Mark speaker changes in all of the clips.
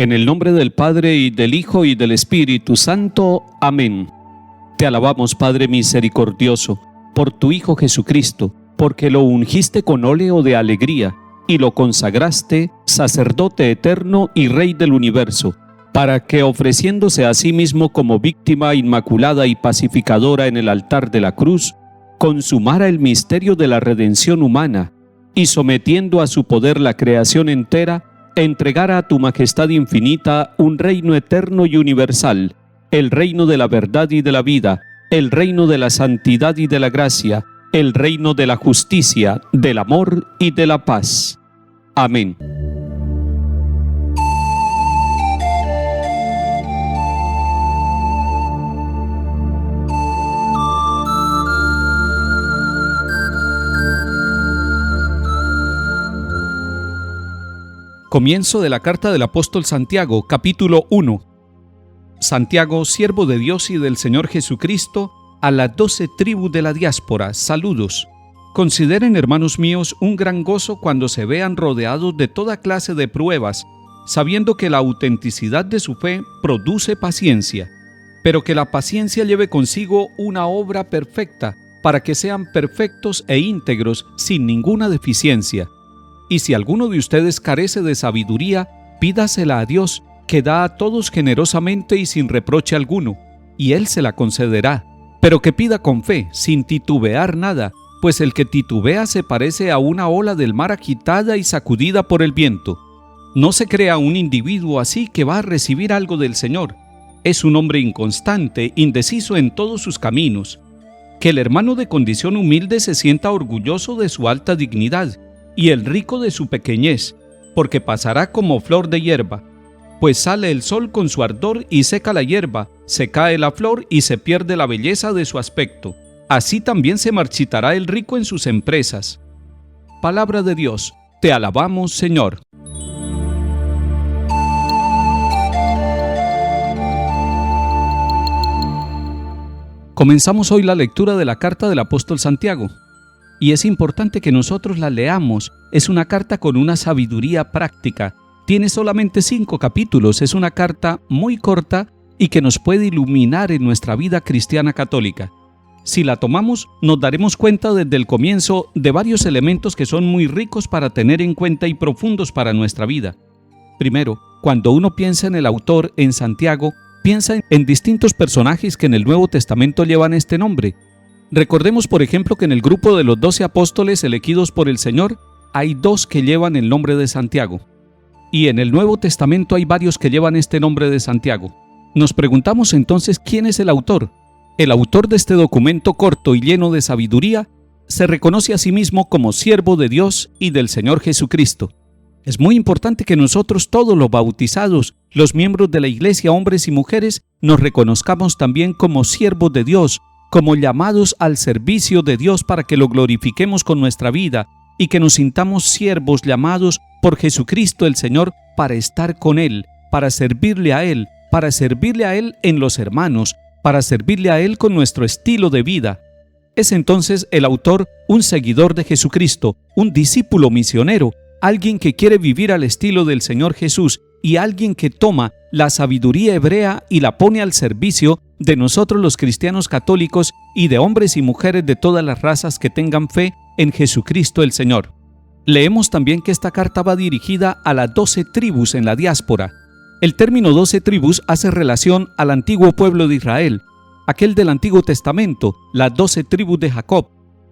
Speaker 1: En el nombre del Padre, y del Hijo, y del Espíritu Santo. Amén. Te alabamos, Padre misericordioso, por tu Hijo Jesucristo, porque lo ungiste con óleo de alegría, y lo consagraste sacerdote eterno y Rey del universo, para que, ofreciéndose a sí mismo como víctima inmaculada y pacificadora en el altar de la cruz, consumara el misterio de la redención humana, y sometiendo a su poder la creación entera, entregara a tu majestad infinita un reino eterno y universal, el reino de la verdad y de la vida, el reino de la santidad y de la gracia, el reino de la justicia, del amor y de la paz. Amén. Comienzo de la carta del apóstol Santiago, capítulo 1. Santiago, siervo de Dios y del Señor Jesucristo, a las 12 tribus de la diáspora, saludos. Consideren, hermanos míos, un gran gozo cuando se vean rodeados de toda clase de pruebas, sabiendo que la autenticidad de su fe produce paciencia, pero que la paciencia lleve consigo una obra perfecta, para que sean perfectos e íntegros sin ninguna deficiencia. Y si alguno de ustedes carece de sabiduría, pídasela a Dios, que da a todos generosamente y sin reproche alguno, y Él se la concederá. Pero que pida con fe, sin titubear nada, pues el que titubea se parece a una ola del mar agitada y sacudida por el viento. No se crea un individuo así que va a recibir algo del Señor. Es un hombre inconstante, indeciso en todos sus caminos. Que el hermano de condición humilde se sienta orgulloso de su alta dignidad, y el rico de su pequeñez, porque pasará como flor de hierba. Pues sale el sol con su ardor y seca la hierba, se cae la flor y se pierde la belleza de su aspecto. Así también se marchitará el rico en sus empresas. Palabra de Dios, te alabamos, Señor. Comenzamos hoy la lectura de la carta del apóstol Santiago. Y es importante que nosotros la leamos. Es una carta con una sabiduría práctica. Tiene solamente 5 capítulos. Es una carta muy corta y que nos puede iluminar en nuestra vida cristiana católica. Si la tomamos, nos daremos cuenta desde el comienzo de varios elementos que son muy ricos para tener en cuenta y profundos para nuestra vida. Primero, cuando uno piensa en el autor, en Santiago, piensa en distintos personajes que en el Nuevo Testamento llevan este nombre. Recordemos, por ejemplo, que en el grupo de los 12 apóstoles elegidos por el Señor, hay 2 que llevan el nombre de Santiago. Y en el Nuevo Testamento hay varios que llevan este nombre de Santiago. Nos preguntamos entonces, ¿quién es el autor? El autor de este documento corto y lleno de sabiduría se reconoce a sí mismo como siervo de Dios y del Señor Jesucristo. Es muy importante que nosotros, todos los bautizados, los miembros de la Iglesia, hombres y mujeres, nos reconozcamos también como siervos de Dios, como llamados al servicio de Dios para que lo glorifiquemos con nuestra vida y que nos sintamos siervos llamados por Jesucristo el Señor para estar con Él, para servirle a Él en los hermanos, para servirle a Él con nuestro estilo de vida. Es entonces el autor un seguidor de Jesucristo, un discípulo misionero, alguien que quiere vivir al estilo del Señor Jesús y alguien que toma la sabiduría hebrea y la pone al servicio de nosotros los cristianos católicos y de hombres y mujeres de todas las razas que tengan fe en Jesucristo el Señor. Leemos también que esta carta va dirigida a las 12 tribus en la diáspora. El término 12 tribus hace relación al antiguo pueblo de Israel, aquel del Antiguo Testamento, las 12 tribus de Jacob.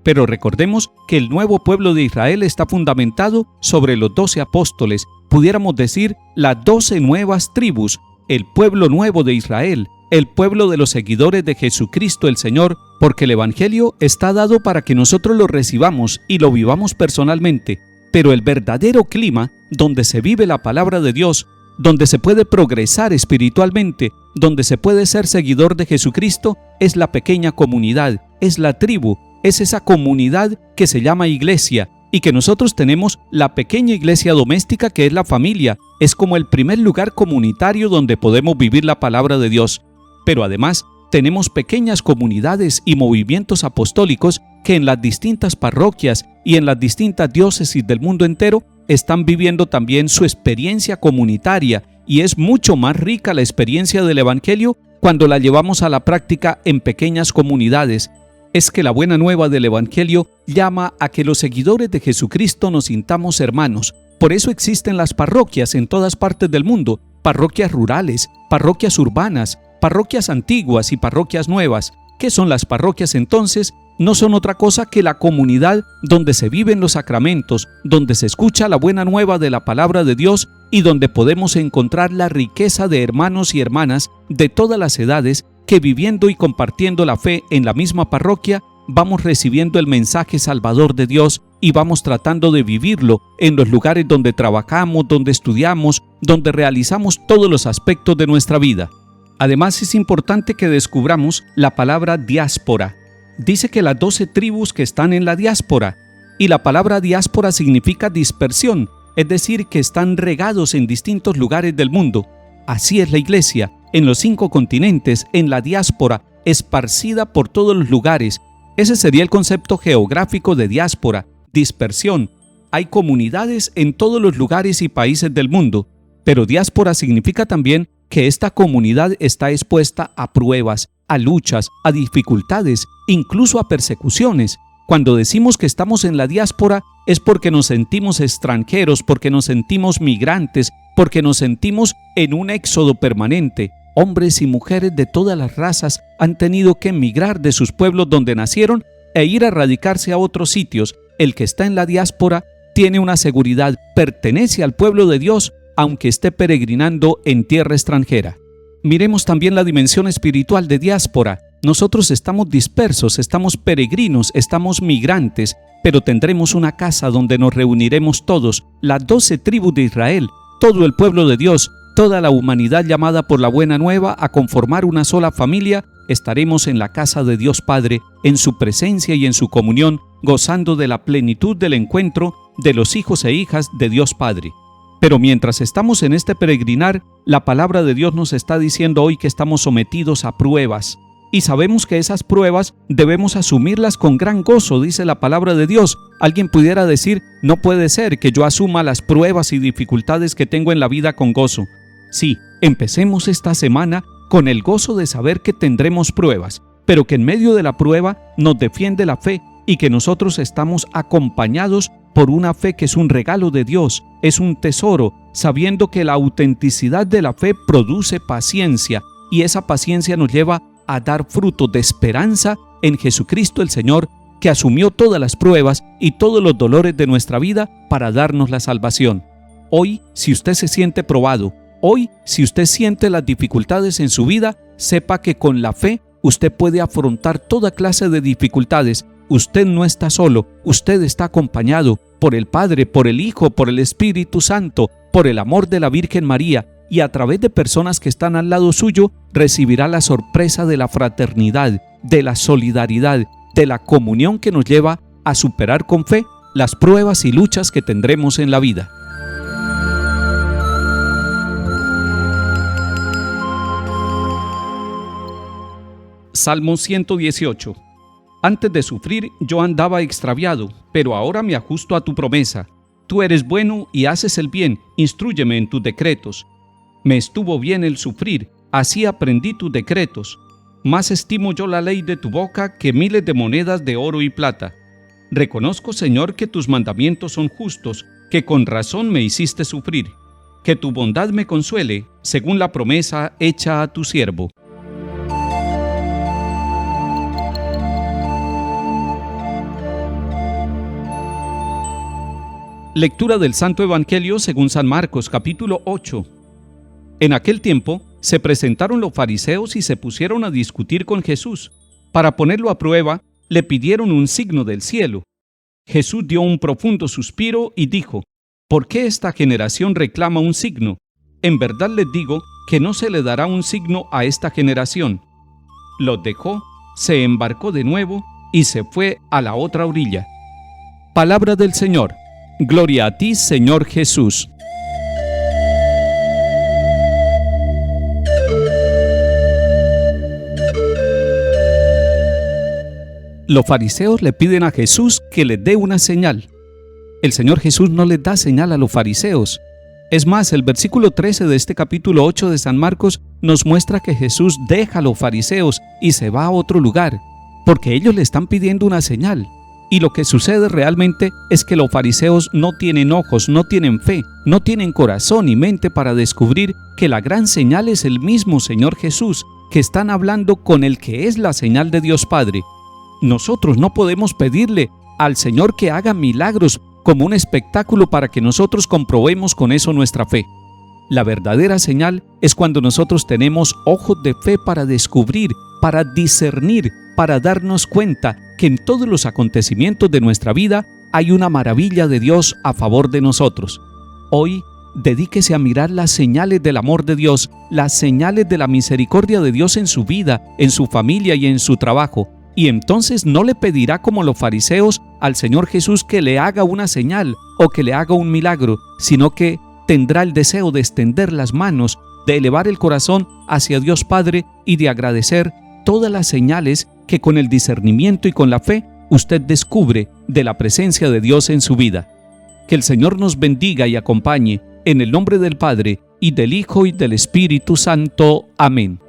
Speaker 1: Pero recordemos que el nuevo pueblo de Israel está fundamentado sobre los 12 apóstoles, pudiéramos decir las 12 nuevas tribus, el pueblo nuevo de Israel, el pueblo de los seguidores de Jesucristo el Señor, porque el Evangelio está dado para que nosotros lo recibamos y lo vivamos personalmente, pero el verdadero clima donde se vive la palabra de Dios, donde se puede progresar espiritualmente, donde se puede ser seguidor de Jesucristo, es la pequeña comunidad, es la tribu, es esa comunidad que se llama iglesia, y que nosotros tenemos la pequeña iglesia doméstica que es la familia, es como el primer lugar comunitario donde podemos vivir la palabra de Dios. Pero además tenemos pequeñas comunidades y movimientos apostólicos que en las distintas parroquias y en las distintas diócesis del mundo entero están viviendo también su experiencia comunitaria y es mucho más rica la experiencia del Evangelio cuando la llevamos a la práctica en pequeñas comunidades. Es que la buena nueva del Evangelio llama a que los seguidores de Jesucristo nos sintamos hermanos. Por eso existen las parroquias en todas partes del mundo, parroquias rurales, parroquias urbanas, parroquias antiguas y parroquias nuevas. ¿Qué son las parroquias entonces? No son otra cosa que la comunidad donde se viven los sacramentos, donde se escucha la buena nueva de la palabra de Dios y donde podemos encontrar la riqueza de hermanos y hermanas de todas las edades que viviendo y compartiendo la fe en la misma parroquia, vamos recibiendo el mensaje salvador de Dios y vamos tratando de vivirlo en los lugares donde trabajamos, donde estudiamos, donde realizamos todos los aspectos de nuestra vida. Además, es importante que descubramos la palabra diáspora. Dice que las 12 tribus que están en la diáspora, y la palabra diáspora significa dispersión, es decir, que están regados en distintos lugares del mundo. Así es la Iglesia, en los 5 continentes, en la diáspora, esparcida por todos los lugares. Ese sería el concepto geográfico de diáspora, dispersión. Hay comunidades en todos los lugares y países del mundo, pero diáspora significa también que esta comunidad está expuesta a pruebas, a luchas, a dificultades, incluso a persecuciones. Cuando decimos que estamos en la diáspora es porque nos sentimos extranjeros, porque nos sentimos migrantes, porque nos sentimos en un éxodo permanente. Hombres y mujeres de todas las razas han tenido que emigrar de sus pueblos donde nacieron e ir a radicarse a otros sitios. El que está en la diáspora tiene una seguridad, pertenece al pueblo de Dios, aunque esté peregrinando en tierra extranjera. Miremos también la dimensión espiritual de diáspora. Nosotros estamos dispersos, estamos peregrinos, estamos migrantes, pero tendremos una casa donde nos reuniremos todos, las 12 tribus de Israel, todo el pueblo de Dios, toda la humanidad llamada por la buena nueva a conformar una sola familia. Estaremos en la casa de Dios Padre, en su presencia y en su comunión, gozando de la plenitud del encuentro de los hijos e hijas de Dios Padre. Pero mientras estamos en este peregrinar, la palabra de Dios nos está diciendo hoy que estamos sometidos a pruebas. Y sabemos que esas pruebas debemos asumirlas con gran gozo, dice la palabra de Dios. Alguien pudiera decir, no puede ser que yo asuma las pruebas y dificultades que tengo en la vida con gozo. Sí, empecemos esta semana con el gozo de saber que tendremos pruebas, pero que en medio de la prueba nos defiende la fe y que nosotros estamos acompañados por una fe que es un regalo de Dios, es un tesoro, sabiendo que la autenticidad de la fe produce paciencia y esa paciencia nos lleva a dar fruto de esperanza en Jesucristo el Señor, que asumió todas las pruebas y todos los dolores de nuestra vida para darnos la salvación. Hoy, si usted se siente probado, hoy, si usted siente las dificultades en su vida, sepa que con la fe usted puede afrontar toda clase de dificultades. Usted no está solo, usted está acompañado por el Padre, por el Hijo, por el Espíritu Santo, por el amor de la Virgen María, y a través de personas que están al lado suyo recibirá la sorpresa de la fraternidad, de la solidaridad, de la comunión que nos lleva a superar con fe las pruebas y luchas que tendremos en la vida. Salmo 118. Antes de sufrir yo andaba extraviado, pero ahora me ajusto a tu promesa. Tú eres bueno y haces el bien, instrúyeme en tus decretos. Me estuvo bien el sufrir, así aprendí tus decretos. Más estimo yo la ley de tu boca que miles de monedas de oro y plata. Reconozco, Señor, que tus mandamientos son justos, que con razón me hiciste sufrir. Que tu bondad me consuele, según la promesa hecha a tu siervo. Lectura del Santo Evangelio según San Marcos, capítulo 8. En aquel tiempo se presentaron los fariseos y se pusieron a discutir con Jesús. Para ponerlo a prueba, le pidieron un signo del cielo. Jesús dio un profundo suspiro y dijo: ¿Por qué esta generación reclama un signo? En verdad les digo que no se le dará un signo a esta generación. Los dejó, se embarcó de nuevo y se fue a la otra orilla. Palabra del Señor. Gloria a ti, Señor Jesús. Los fariseos le piden a Jesús que les dé una señal. El Señor Jesús no les da señal a los fariseos. Es más, el versículo 13 de este capítulo 8 de San Marcos nos muestra que Jesús deja a los fariseos y se va a otro lugar, porque ellos le están pidiendo una señal. Y lo que sucede realmente es que los fariseos no tienen ojos, no tienen fe, no tienen corazón y mente para descubrir que la gran señal es el mismo Señor Jesús, que están hablando con el que es la señal de Dios Padre. Nosotros no podemos pedirle al Señor que haga milagros como un espectáculo para que nosotros comprobemos con eso nuestra fe. La verdadera señal es cuando nosotros tenemos ojos de fe para descubrir, para discernir, para darnos cuenta que en todos los acontecimientos de nuestra vida hay una maravilla de Dios a favor de nosotros. Hoy, dedíquese a mirar las señales del amor de Dios, las señales de la misericordia de Dios en su vida, en su familia y en su trabajo. Y entonces no le pedirá como los fariseos al Señor Jesús que le haga una señal o que le haga un milagro, sino que tendrá el deseo de extender las manos, de elevar el corazón hacia Dios Padre y de agradecer todas las señales que con el discernimiento y con la fe usted descubre de la presencia de Dios en su vida. Que el Señor nos bendiga y acompañe en el nombre del Padre y del Hijo y del Espíritu Santo. Amén.